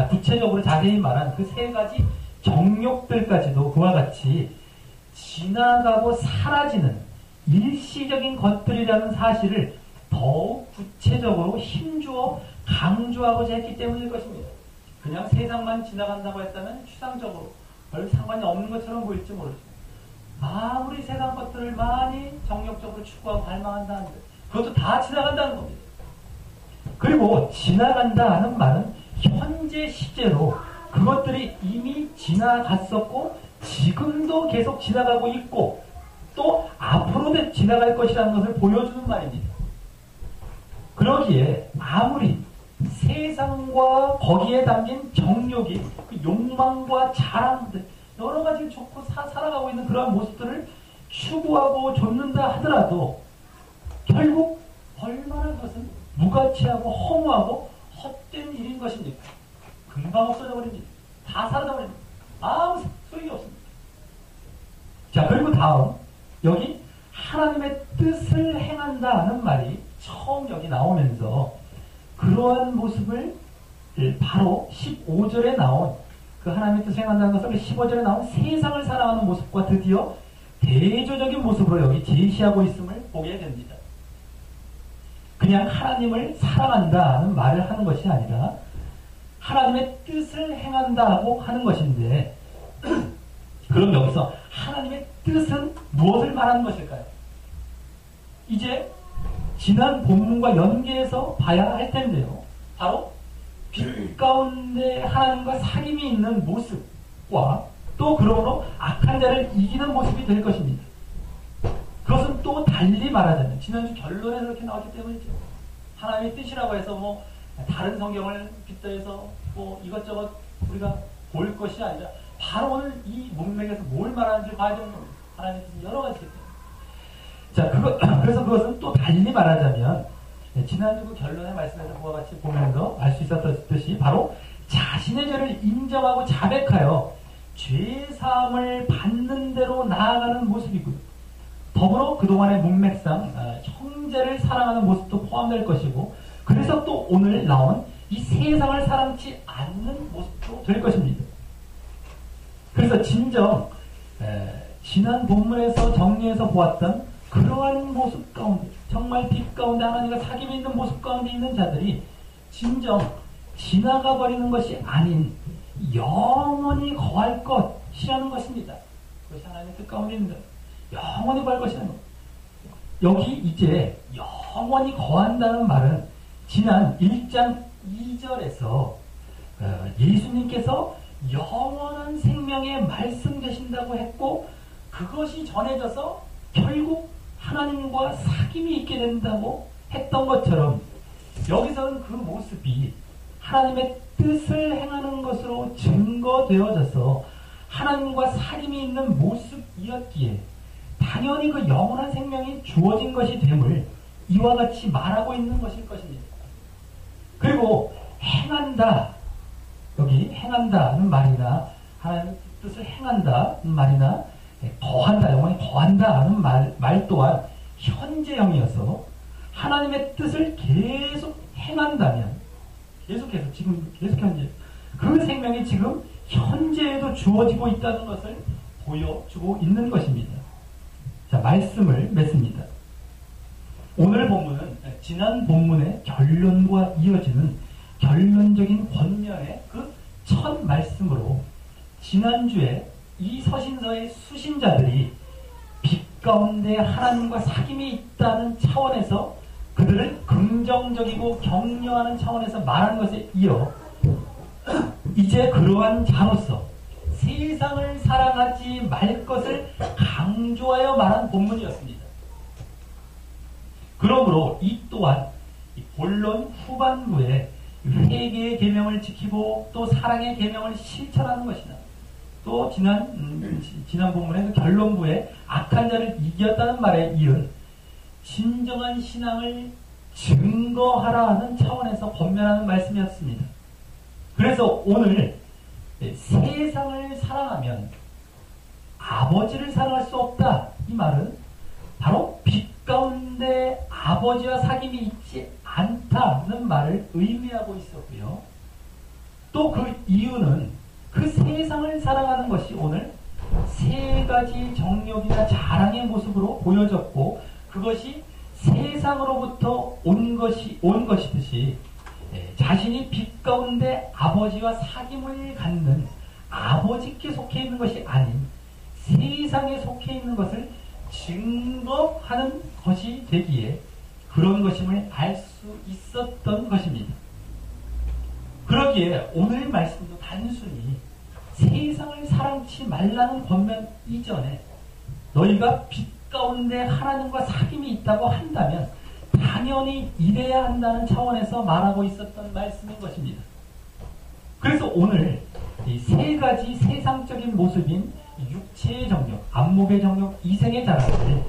구체적으로 자세히 말한 그 세 가지 정욕들까지도 그와 같이 지나가고 사라지는 일시적인 것들이라는 사실을 더욱 구체적으로 힘주어 강조하고자 했기 때문일 것입니다. 그냥 세상만 지나간다고 했다면 추상적으로 별 상관이 없는 것처럼 보일지 모르지만, 아무리 세상 것들을 많이 정력적으로 추구하고 갈망한다 하는데 그것도 다 지나간다는 겁니다. 그리고 지나간다 하는 말은 현재 시제로 그것들이 이미 지나갔었고 지금도 계속 지나가고 있고 또 앞으로도 지나갈 것이라는 것을 보여주는 말입니다. 그러기에 아무리 세상과 거기에 담긴 정욕이, 그 욕망과 자랑들, 여러 가지 좋고 살아가고 있는 그러한 모습들을 추구하고 좇는다 하더라도 결국 얼마나 그것은 무가치하고 허무하고 헛된 일인 것입니까? 금방 없어져 버립니다. 다 사라져 버립니다. 아무 소용이 없습니다. 자, 그리고 다음 여기 하나님의 뜻을 행한다는 말이 처음 여기 나오면서 그러한 모습을 바로 15절에 나온 그 하나님의 뜻을 행한다는 것을 15절에 나온 세상을 사랑하는 모습과 드디어 대조적인 모습으로 여기 제시하고 있음을 보게 됩니다. 그냥 하나님을 사랑한다는 말을 하는 것이 아니라 하나님의 뜻을 행한다고 하는 것인데, 그럼 여기서 하나님의 뜻은 무엇을 말하는 것일까요? 이제 지난 본문과 연계해서 봐야 할 텐데요. 바로 빛 가운데 하나님과 사귐이 있는 모습과 또 그러므로 악한 자를 이기는 모습이 될 것입니다. 그것은 또 달리 말하자면 지난주 결론에서 그렇게 나왔기 때문이죠. 하나님의 뜻이라고 해서 다른 성경을 빗대서 이것저것 우리가 볼 것이 아니라 바로 오늘 이 문맥에서 뭘 말하는지 봐야 되는 겁니다. 하나님의 뜻은 여러 가지기 때문에. 자, 그래서 그것은 또 달리 말하자면 지난주 그 결론의 말씀에서 그와 같이 보면서 알 수 있었듯이 바로 자신의 죄를 인정하고 자백하여 죄사함을 받는 대로 나아가는 모습이고요. 더불어 그동안의 문맥상 형제를 사랑하는 모습도 포함될 것이고, 그래서 또 오늘 나온 이 세상을 사랑치 않는 모습도 될 것입니다. 그래서 진정 지난 본문에서 정리해서 보았던 그러한 모습 가운데, 정말 빛 가운데 하나님과 사귐이 있는 모습 가운데 있는 자들이 진정 지나가 버리는 것이 아닌 영원히 거할 것이라는 것입니다. 그것이 하나님의 뜻 가운데 있는 것, 영원히 거할 것이라는 것. 여기 이제 영원히 거한다는 말은 지난 1장 2절에서 예수님께서 영원한 생명의 말씀 되신다고 했고, 그것이 전해져서 결국 하나님과 사귐이 있게 된다고 했던 것처럼, 여기서는 그 모습이 하나님의 뜻을 행하는 것으로 증거되어져서 하나님과 사귐이 있는 모습이었기에 당연히 그 영원한 생명이 주어진 것이 됨을 이와 같이 말하고 있는 것일 것입니다. 그리고 행한다, 여기 행한다는 말이나 하나님의 뜻을 행한다는 말이나 거한다, 영원히 거한다는 말 또한 현재형이어서 하나님의 뜻을 계속 행한다면 계속해서 지금 계속 현재 그 생명이 지금 현재에도 주어지고 있다는 것을 보여주고 있는 것입니다. 자, 말씀을 맺습니다. 오늘 본문은 지난 본문의 결론과 이어지는 결론적인 권면의 그 첫 말씀으로 지난주에 이 서신서의 수신자들이 빛 가운데 하나님과 사귐이 있다는 차원에서 그들을 긍정적이고 격려하는 차원에서 말한 것에 이어 이제 그러한 자로서 세상을 사랑하지 말 것을 강조하여 말한 본문이었습니다. 그러므로 이 또한 본론 후반부에 회개의 계명을 지키고 또 사랑의 계명을 실천하는 것이나 또 지난 본문에서 결론부에 악한 자를 이겼다는 말에 이은 진정한 신앙을 증거하라 하는 차원에서 권면하는 말씀이었습니다. 그래서 오늘 세상을 사랑하면 아버지를 사랑할 수 없다, 이 말은 바로 빛 가운데 아버지와 사귐이 있지 않다는 말을 의미하고 있었고요. 또 그 이유는 그 세상을 사랑하는 것이 오늘 세 가지 정욕이나 자랑의 모습으로 보여졌고 그것이 세상으로부터 온 것이듯이 자신이 빛 가운데 아버지와 사귐을 갖는 아버지께 속해 있는 것이 아닌 세상에 속해 있는 것을 증거하는 것이 되기에 그런 것임을 알 수 있었던 것입니다. 그러기에 오늘 말씀도 단순히 세상을 사랑치 말라는 권면 이전에 너희가 빛 가운데 하나님과 사귐이 있다고 한다면 당연히 이래야 한다는 차원에서 말하고 있었던 말씀인 것입니다. 그래서 오늘 이 세 가지 세상적인 모습인 육체의 정욕, 안목의 정욕, 이생의 자랑을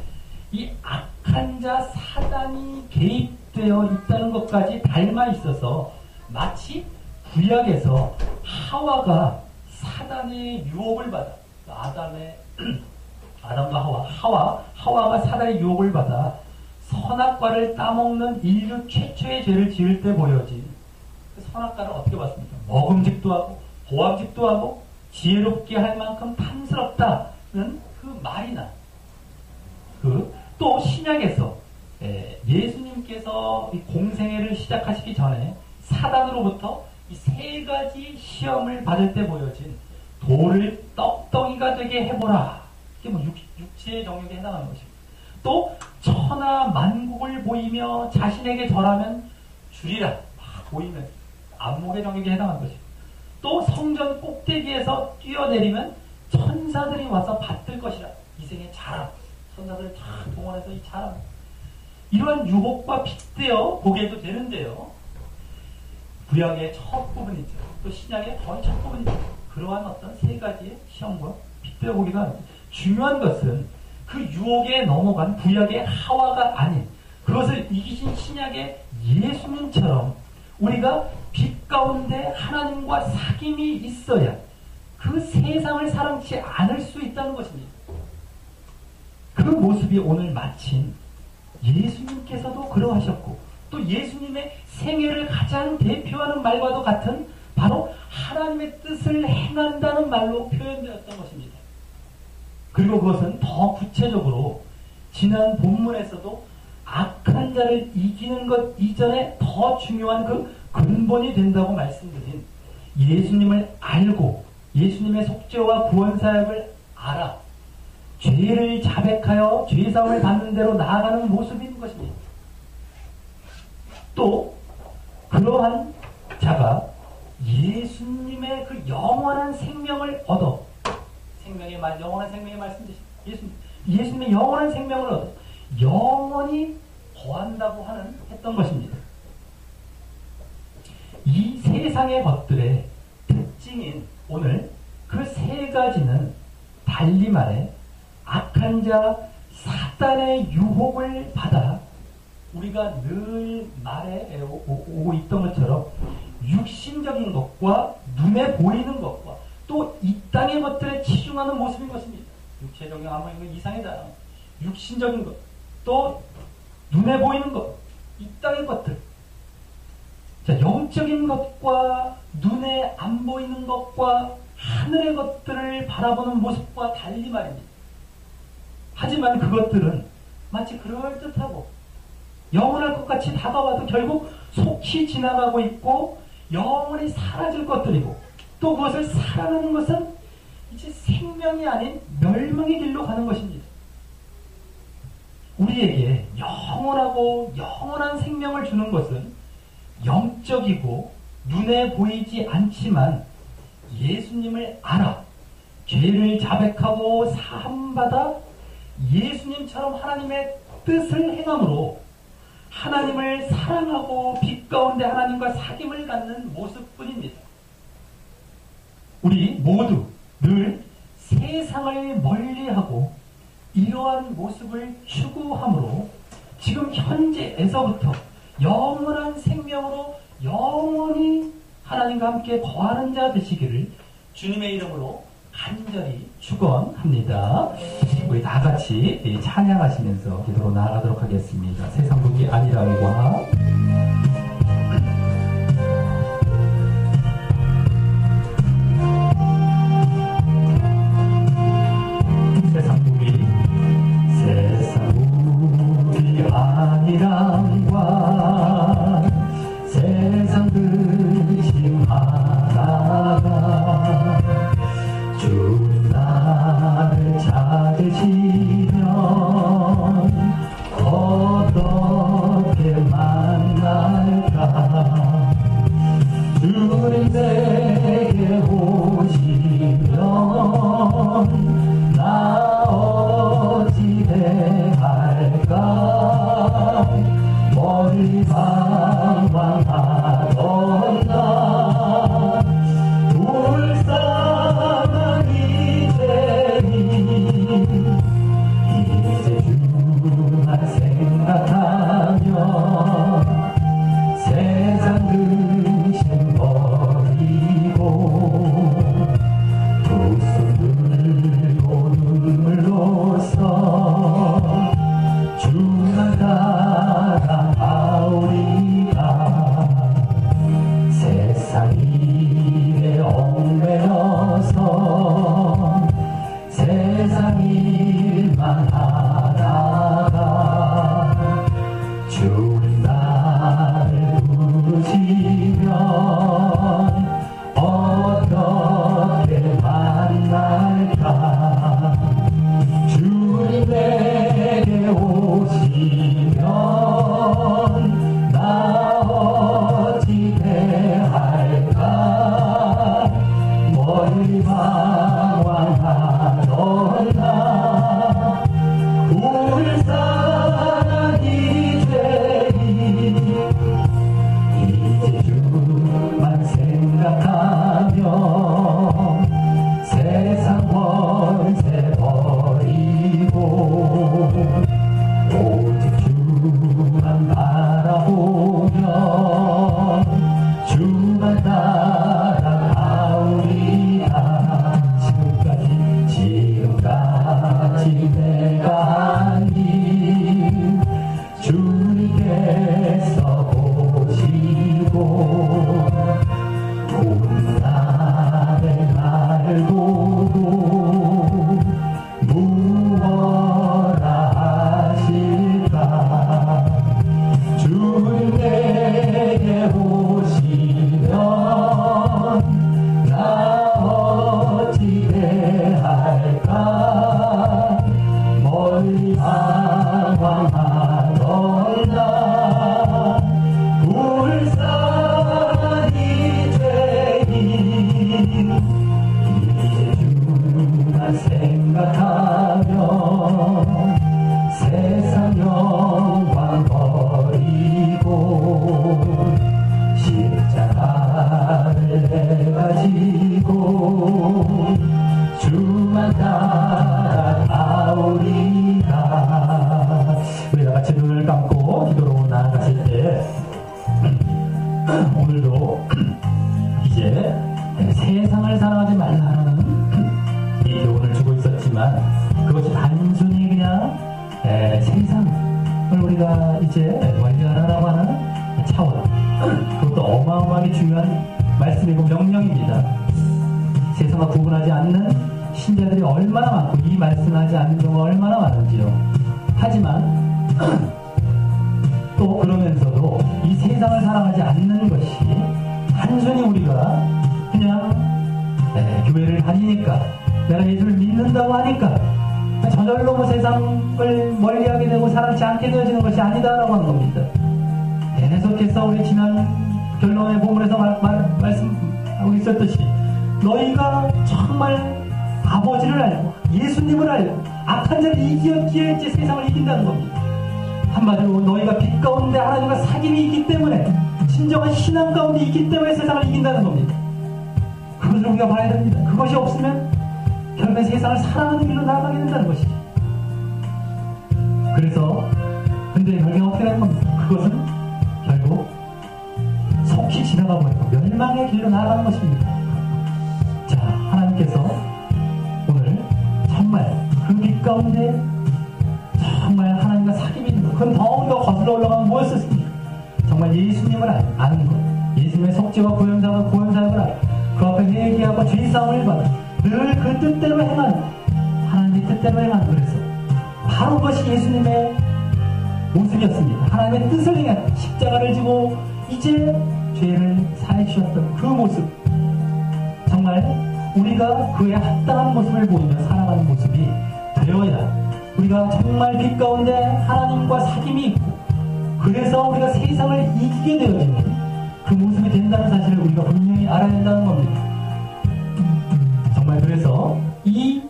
이 악한 자 사단이 개입되어 있다는 것까지 닮아 있어서 마치 구약에서 하와가 사단의 유혹을 받아 아담과 하와가 사단의 유혹을 받아 선악과를 따먹는 인류 최초의 죄를 지을 때 보여진 그 선악과를 어떻게 봤습니까? 먹음직도 하고 보암직도 하고 지혜롭게 할 만큼 탐스럽다는 그 말이나 또 신약에서 예수님께서 이 공생애를 시작하시기 전에 사단으로부터 이 세 가지 시험을 받을 때 보여진 돌을 떡덩이가 되게 해보라. 이게 뭐 육체의 정욕에 해당하는 것입니다. 또 천하 만국을 보이며 자신에게 절하면 주리라. 막 보이면 안목의 정욕에 해당하는 것입니다. 또 성전 꼭대기에서 뛰어내리면 천사들이 와서 받들 것이라. 이생의 자랑. 천사들 다 동원해서 이 자랑. 이러한 유혹과 빗대어 보게도 되는데요. 구약의 첫 부분이죠. 또 신약의 거의 첫 부분이죠. 그러한 어떤 세 가지의 시험과 빗대어 보기가 합니다. 중요한 것은 그 유혹에 넘어간 구약의 하와가 아닌 그것을 이기신 신약의 예수님처럼 우리가 빛 가운데 하나님과 사귐이 있어야 그 세상을 사랑치 않을 수 있다는 것입니다. 그 모습이 오늘 마침 예수님께서도 그러하셨고 또 예수님의 생애를 가장 대표하는 말과도 같은 바로 하나님의 뜻을 행한다는 말로 표현되었던 것입니다. 그리고 그것은 더 구체적으로 지난 본문에서도 악한 자를 이기는 것 이전에 더 중요한 그 근본이 된다고 말씀드린 예수님을 알고 예수님의 속죄와 구원사역을 알아 죄를 자백하여 죄사함을 받는 대로 나아가는 모습인 것입니다. 또 그러한 자가 예수님의 그 영원한 생명을 얻어 영원한 생명의 말씀이신 예수님의 영원한 생명을 얻어 영원히 거한다고 했던 것입니다. 이 세상의 것들의 특징인 오늘 그 세 가지는 달리 말해 악한 자 사단의 유혹을 받아 우리가 늘 말에 오고 있던 것처럼 육신적인 것과 눈에 보이는 것과 또 이 땅의 것들에 치중하는 모습인 것입니다. 육체적인 아무리 이상이다. 육신적인 것, 또 눈에 보이는 것, 이 땅의 것들. 자, 영적인 것과 눈에 안 보이는 것과 하늘의 것들을 바라보는 모습과 달리 말입니다. 하지만 그것들은 마치 그럴듯하고 영원할 것 같이 다가와도 결국 속히 지나가고 있고 영원히 사라질 것들이고 또 그것을 사랑하는 것은 이제 생명이 아닌 멸망의 길로 가는 것입니다. 우리에게 영원하고 영원한 생명을 주는 것은 영적이고 눈에 보이지 않지만 예수님을 알아 죄를 자백하고 사함받아 예수님처럼 하나님의 뜻을 행함으로 하나님을 사랑하고 빛 가운데 하나님과 사귐을 갖는 모습뿐입니다. 우리 모두 늘 세상을 멀리하고 이러한 모습을 추구함으로 지금 현재에서부터 영원한 생명으로 영원히 하나님과 함께 거하는 자 되시기를 주님의 이름으로 간절히 축원합니다. 우리 다 같이 찬양하시면서 기도로 나아가도록 하겠습니다. 세상 복이 아니라와 세상 복이 아니라와 세상 근심하다가 주님 나를 찾으시면 어떻게 만날까 주님 내게 오시면 나 어찌 대할까 멀리 방황하던 나 불쌍한 이제 주만 생각하며 세상 근심 버리고 두 손 들고 눈물로써 주만 따라가오리가 세상 일에 얽매여서 세상 일만 하다가 주님 나를 부르시면 어떻게 만날까 주님 내게 오시면 나 어찌 대할까 멀리 방황하던 나 불쌍한 이제 주만 생각하며 세상 권세 버리고 오직 주만 바라보며 주만 따라가오리라 지금까지 내가 한 길 주님께서 보시고 온 날의 나를 보고 무엇라 하실까 주님 내게 오시면 나 어찌 대할까 멀리 방황하던 나 불쌍한 이 죄인 우리에게 세상을 사랑하지 말라는 이 교훈을 주고 있었지만, 그것이 단순히 그냥 세상을 우리가 이제 원리하라라고 하는 차원, 그것도 어마어마하게 중요한 말씀이고 명령입니다. 세상과 구분하지 않는 신자들이 얼마나 많고 이 말씀하지 않는 경우가 얼마나 많은지요. 하지만 또 그러면서도 이 세상을 사랑하지 않는 것이 단순히 우리가 그냥 교회를 다니니까, 내가 예수를 믿는다고 하니까 저절로 뭐 세상을 멀리하게 되고 사랑치 않게 되어지는 것이 아니다라고 하는 겁니다. 계속해서 우리 지난 결론의 본문에서 말씀하고 있었듯이, 너희가 정말 아버지를 알고 예수님을 알고 악한 자를 이기었기에 이제 세상을 이긴다는 겁니다. 한마디로 너희가 빛 가운데 하나님과 사귐이 있기 때문에, 진정한 신앙 가운데 있기 때문에 세상을 이긴다는 겁니다. 그것을 우리가 봐야 됩니다. 그것이 없으면 결국엔 세상을 사랑하는 길로 나아가게 된다는 것이죠. 그래서 근데 결국엔 어떻게 되는 겁니까? 그것은 결국 속히 지나가 버리고 멸망의 길로 나아가는 것입니다. 자, 하나님께서 오늘 정말 그 빛 가운데 정말 하나님과 사귐이 있는 것, 그건 더욱더 거슬러 올라가면 무엇이었습니까? 정말 예수님을 아는 것, 예수님의 속죄와 구원사역을 알고 그 앞에 회개하고 죄사함을 받아 늘 그 뜻대로 행하는, 하나님의 뜻대로 행하는, 그래서 바로 그것이 예수님의 모습이었습니다. 하나님의 뜻을 행한, 십자가를 지고 이제 죄를 사해 주셨던 그 모습, 정말 우리가 그에 합당한 모습을 보이며 살아가는 모습이 되어야 우리가 정말 빛 가운데 하나님과 사귐이 있고, 그래서 우리가 세상을 이기게 되어지는 그 모습이 된다는 사실을 우리가 분명히 알아야 된다는 겁니다. 정말 그래서 이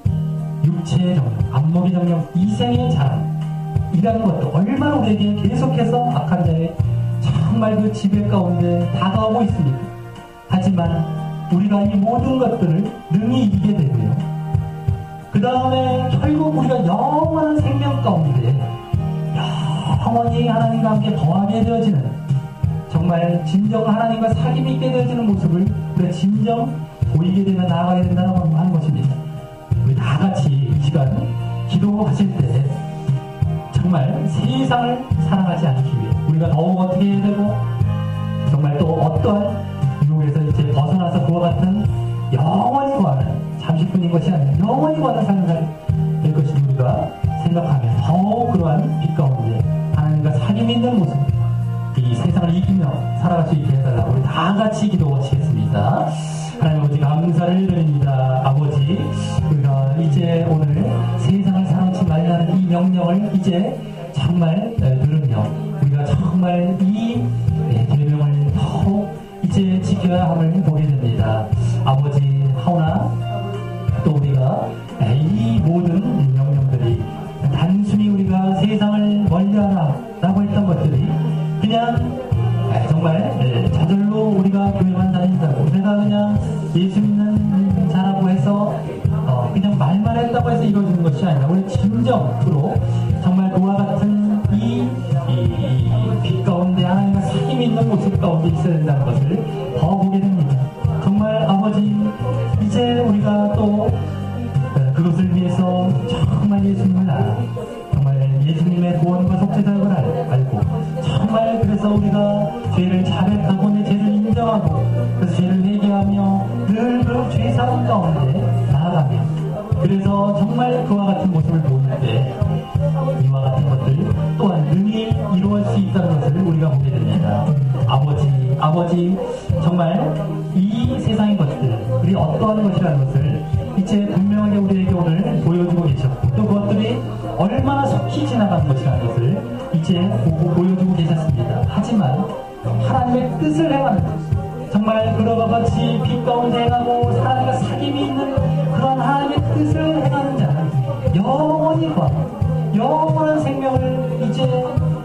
육체의 정령, 안목의 정령, 이생의 자랑이라는 것도 얼마나 우리에게 계속해서 악한 자의 정말 그 지배 가운데 다가오고 있습니까? 하지만 우리가 이 모든 것들을 능히 이기게 되고요, 그 다음에 결국 우리가 영원한 생명 가운데 영원히 하나님과 함께 거하게 되어지는, 정말 진정 하나님과 사귐이 있게 되어지는 모습을 우리가 진정 보이게 되면 나아가게 된다고 하는 것입니다. 우리 다 같이 이 시간 기도하실 때 정말 세상을 사랑하지 않기 위해 우리가 더욱 어떻게 해야 되고, 정말 또 어떠한 유혹에서 이제 벗어나서 그와 같은 영원히 구하는, 잠시뿐인 것이 아니라 영원히 구하는 삶을 될 것을 우리가 생각하면 더욱 그러한 빛 가운데 하나님과 사귐이 있는 모습, 이 세상을 이기며 살아갈 수 있게 해달라고 우리 다 같이 기도하시겠습니다. 하나님 아버지, 감사를 드립니다. 아버지, 우리가 이제 오늘 세상을 사랑치 말라는 이 명령을 이제 정말 들으며 우리가 정말 이 계명을 더욱 이제 지켜야 함을 보게 됩니다. 아버지, 하오나 또 우리가 이 모든 명령들이 단순히 우리가 세상을 멀리하라라고 했던 것들이 그냥 정말 저절로 우리가 교회만 다닌다고, 내가 그냥 예수 믿는 자라고 해서 그냥 말만 했다고 해서 이루어지는 것이 아니라 우리 진정으로 정말 그와 같은 이 빛 가운데 하나님과 사귐이 있는 모습 가운데 있어야 된다는 것을 더 보게 됩니다. 정말 아버지, 이제 우리가 또 그것을 위해서 정말 예수님을 알아, 정말 예수님의 구원과 속죄사역을 알고, 정말 그래서 우리가 죄를 자백하고 내 죄를 인정하고 그래서 죄를 회개하며 늘 그 죄사함 가운데 나아가며, 그래서 정말 그와 같은 모습을 보일 때 이와 같은 것들 또한 능히 이루어질 수 있다는 것을 우리가 보게 됩니다. 아버지, 정말 이 세상의 것들, 우리 어떠한 것이라는 것을 이제 분명하게 우리에게 오늘 보여주고 계셨고, 또 그것들이 얼마나 속히 지나가는 것이라는 것을 이제 보여주고 계셨습니다. 하지만 하나님의 뜻을 행하는 것, 정말 그러과 같이 빛 가운데 행하고 하나님과 사귐이 있는 그런 하나님의 뜻을 행하는 자는 영원히 영원한 생명을 이제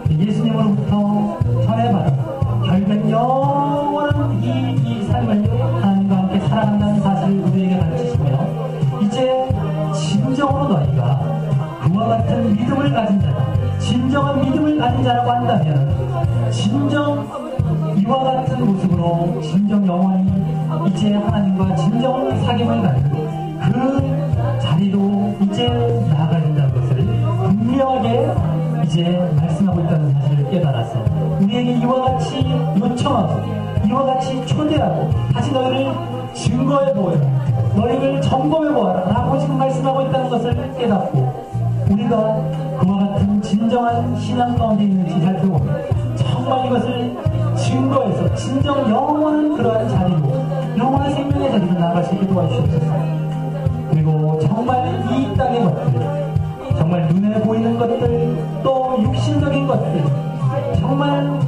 예수님으로부터 전해받아 결국엔 영원한 이 삶을 하나님과 함께 살아간다는 사실을 우리에게 가르치시며, 이제 진정으로 너희가 그와 같은 믿음을 가진 자다, 진정한 믿음을 가진 자라고 한다면 진정 이와 이와 같은 모습으로 진정 영원히 이제 하나님과 진정 사귐을 갖는 그 자리로 이제 나아가야 된다는 것을 분명하게 이제 말씀하고 있다는 사실을 깨달아서 우리에게 이와 같이 요청하고 이와 같이 초대하고 다시 너희를 증거해보아라, 너희를 점검해보아라 라고 지금 말씀하고 있다는 것을 깨닫고 우리가 그와 같은 진정한 신앙 가운데 있는지 살펴보면 정말 이것을 증거해서 진정 영원한 그러한 자리로 영원한 생명의 자리로 나아갈 수 있게 도와주시옵소서. 그리고 정말 이 땅의 것들, 정말 눈에 보이는 것들, 또 육신적인 것들, 정말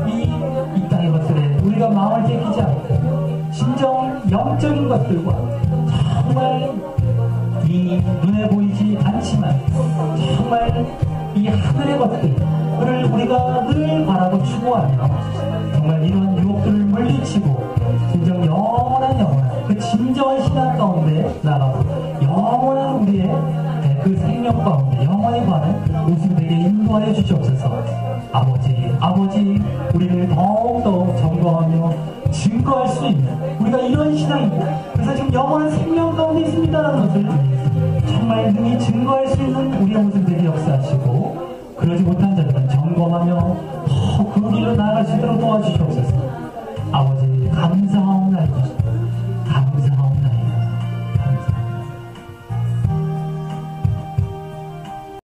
이 땅의 것들에 우리가 마음을 뺏기지 않고 진정 영적인 것들과 정말 이 눈에 보이지 않지만 정말 이 하늘의 것들을 우리가 늘 바라고 추구하며 정말 이런 유혹들을 물리치고 진정 영원한 그 진정한 신앙 가운데 나가고 영원한 우리의 그 생명 가운데 영원히 가는 모습이 되게 인도하여 주시옵소서. 아버지 우리를 더욱더 점검하며 증거할 수 있는 우리가 이런 신앙입니다. 그래서 지금 영원한 생명 가운데 있습니다라는 것을 정말 능히 증거할 수 있는 우리의 모습들이 역사하시고 그러지 못한 자들은 점검하며 더 그 길로 나아갈 수 있도록 도와주시옵소서.